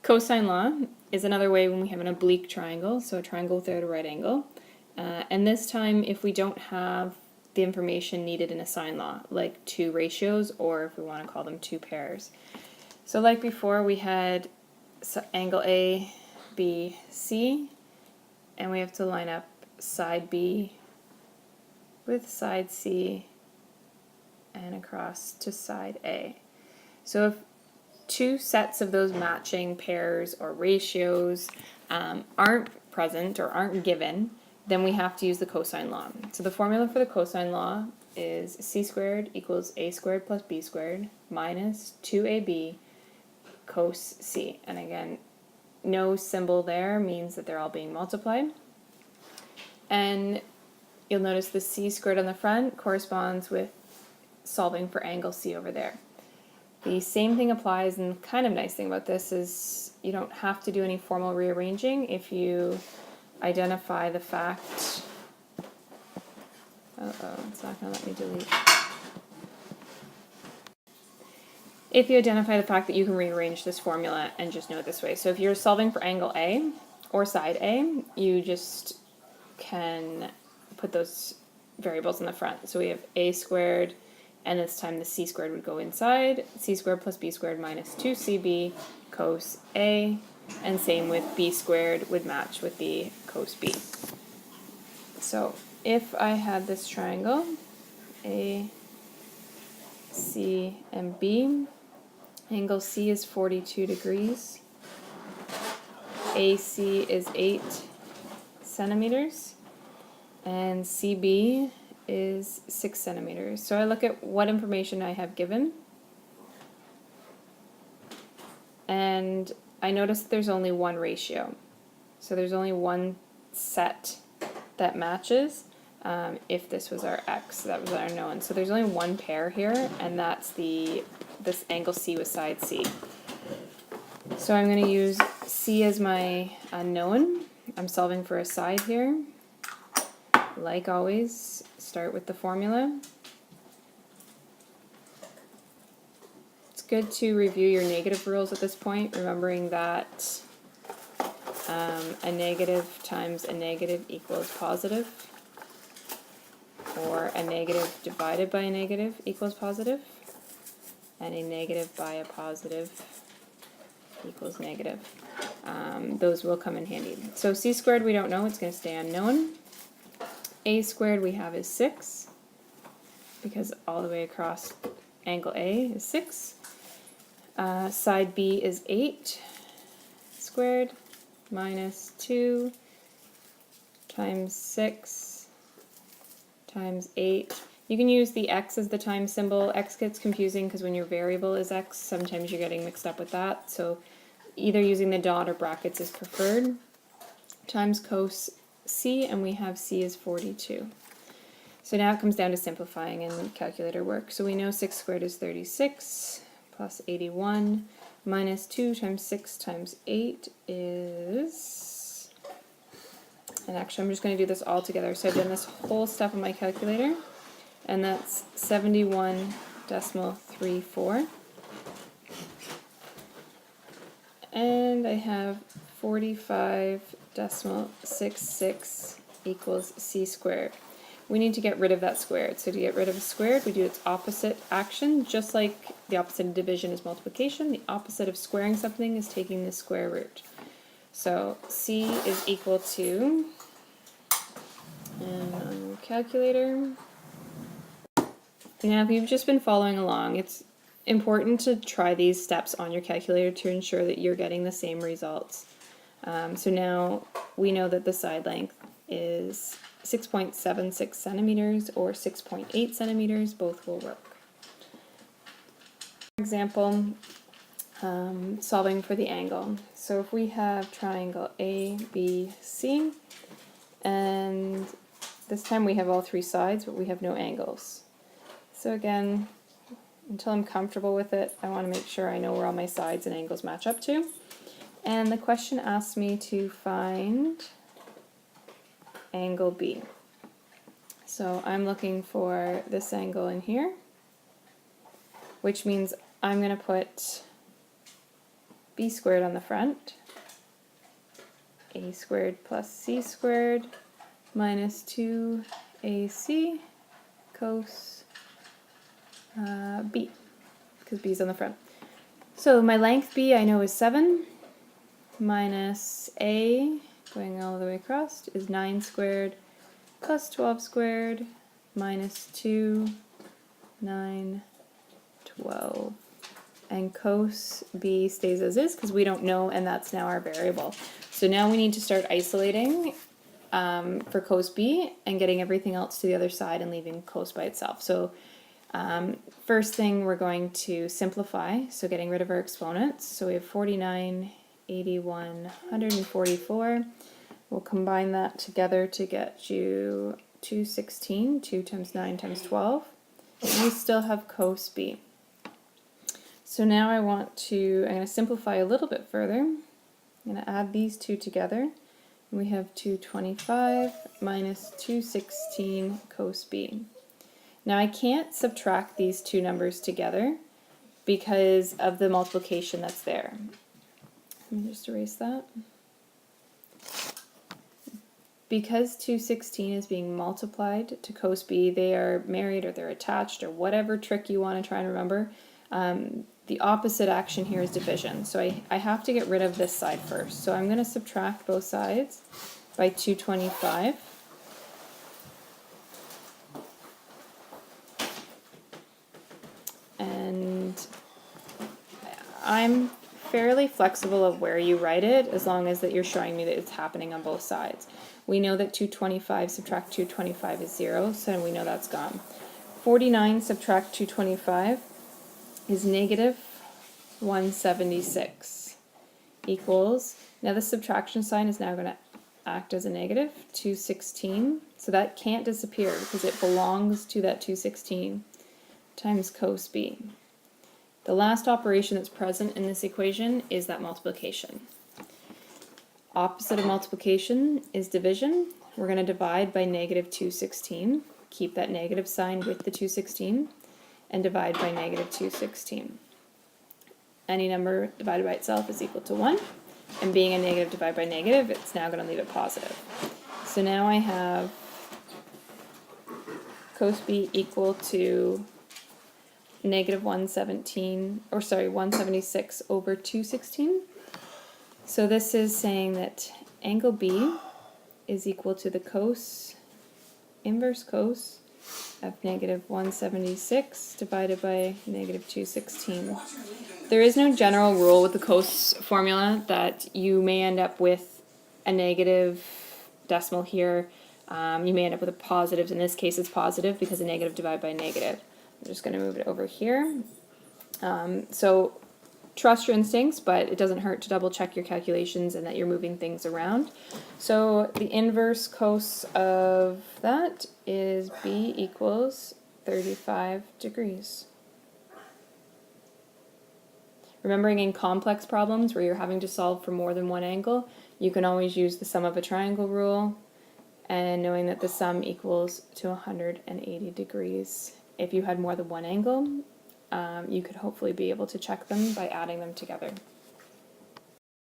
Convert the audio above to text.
Cosine law is another way when we have an oblique triangle, so a triangle without a right angle. And this time, if we don't have the information needed in a sine law, like two ratios, or if we want to call them two pairs. So like before, we had angle A, B, C, and we have to line up side B with side C and across to side A. So if two sets of those matching pairs or ratios aren't present or aren't given, then we have to use the cosine law. So the formula for the cosine law is c squared equals a squared plus b squared minus 2ab cos c. And again, no symbol there means that they're all being multiplied. And you'll notice the c squared on the front corresponds with solving for angle c over there. The same thing applies, and the kind of nice thing about this is you don't have to do any formal rearranging if you identify the fact, it's not going to let me delete. If you identify the fact that you can rearrange this formula and just know it this way. So if you're solving for angle A or side A, you just can put those variables in the front. So we have a squared, and this time the c squared would go inside, c squared plus b squared minus 2cb cos A, and same with b squared would match with the cos b. So if I had this triangle, A, C, and B, angle C is 42 degrees, AC is 8 centimeters, and CB is 6 centimeters. So I look at what information I have given, and I notice that there's only one ratio. So there's only one set that matches if this was our x, that was our known. So there's only one pair here, and that's this angle C with side C. So I'm going to use C as my unknown. I'm solving for a side here. Like always, start with the formula. It's good to review your negative rules at this point, remembering that a negative times a negative equals positive, or a negative divided by a negative equals positive, and a negative by a positive equals negative. Those will come in handy. So c squared we don't know, it's going to stay unknown. A squared we have is 6, because all the way across angle A is 6. Side B is 8 squared minus 2 times 6 times 8. You can use the x as the time symbol. X gets confusing because when your variable is x, sometimes you're getting mixed up with that. So either using the dot or brackets is preferred. Times cos C, and we have C is 42. So now it comes down to simplifying and calculator work. So we know 6 squared is 36 plus 81 minus 2 times 6 times 8 is, and actually I'm just going to do this all together. So I've done this whole step on my calculator, and that's 71.34. And I have 45.66 equals c squared. We need to get rid of that squared. So to get rid of a squared, we do its opposite action. Just like the opposite of division is multiplication, the opposite of squaring something is taking the square root. So c is equal to, and on your calculator, now if you've just been following along, it's important to try these steps on your calculator to ensure that you're getting the same results. So now we know that the side length is 6.76 centimeters or 6.8 centimeters, both will work. For example, solving for the angle. So if we have triangle ABC, and this time we have all three sides, but we have no angles. So again, until I'm comfortable with it, I want to make sure I know where all my sides and angles match up to. And the question asks me to find angle B. So I'm looking for this angle in here, which means I'm going to put b squared on the front, a squared plus c squared minus 2ac cos b, because b is on the front. So my length b I know is 7, minus a, going all the way across, is 9 squared plus 12 squared minus 2, 9, 12. And cos b stays as is because we don't know, and that's now our variable. So now we need to start isolating for cos b and getting everything else to the other side and leaving cos by itself. So first thing, we're going to simplify, so getting rid of our exponents. So we have 49, 81, 144. We'll combine that together to get you 216, 2 times 9 times 12. And we still have cos b. So now I'm going to simplify a little bit further. I'm going to add these two together. And we have 225 minus 216 cos b. Now I can't subtract these two numbers together because of the multiplication that's there. Let me just erase that. Because 216 is being multiplied to cos b, they are married or they're attached or whatever trick you want to try and remember. The opposite action here is division. So I have to get rid of this side first. So I'm going to subtract both sides by 225. And I'm fairly flexible of where you write it as long as that you're showing me that it's happening on both sides. We know that 225 subtract 225 is 0, so we know that's gone. 49 subtract 225 is negative 176 equals, now the subtraction sign is now going to act as a negative, 216, so that can't disappear because it belongs to that 216 times cos b. The last operation that's present in this equation is that multiplication. Opposite of multiplication is division. We're going to divide by negative 216, keep that negative sign with the 216, and divide by negative 216. Any number divided by itself is equal to 1, and being a negative divided by negative, it's now going to leave it positive. So now I have cos b equal to negative 176 over 216. So this is saying that angle B is equal to the inverse cos of negative 176 divided by negative 216. There is no general rule with the cos formula that you may end up with a negative decimal here. You may end up with a positive. In this case it's positive because a negative divided by a negative. I'm just going to move it over here. So trust your instincts, but it doesn't hurt to double check your calculations and that you're moving things around. So the inverse cos of that is b equals 35 degrees. Remembering in complex problems where you're having to solve for more than one angle, you can always use the sum of a triangle rule, and knowing that the sum equals to 180 degrees. If you had more than one angle, you could hopefully be able to check them by adding them together.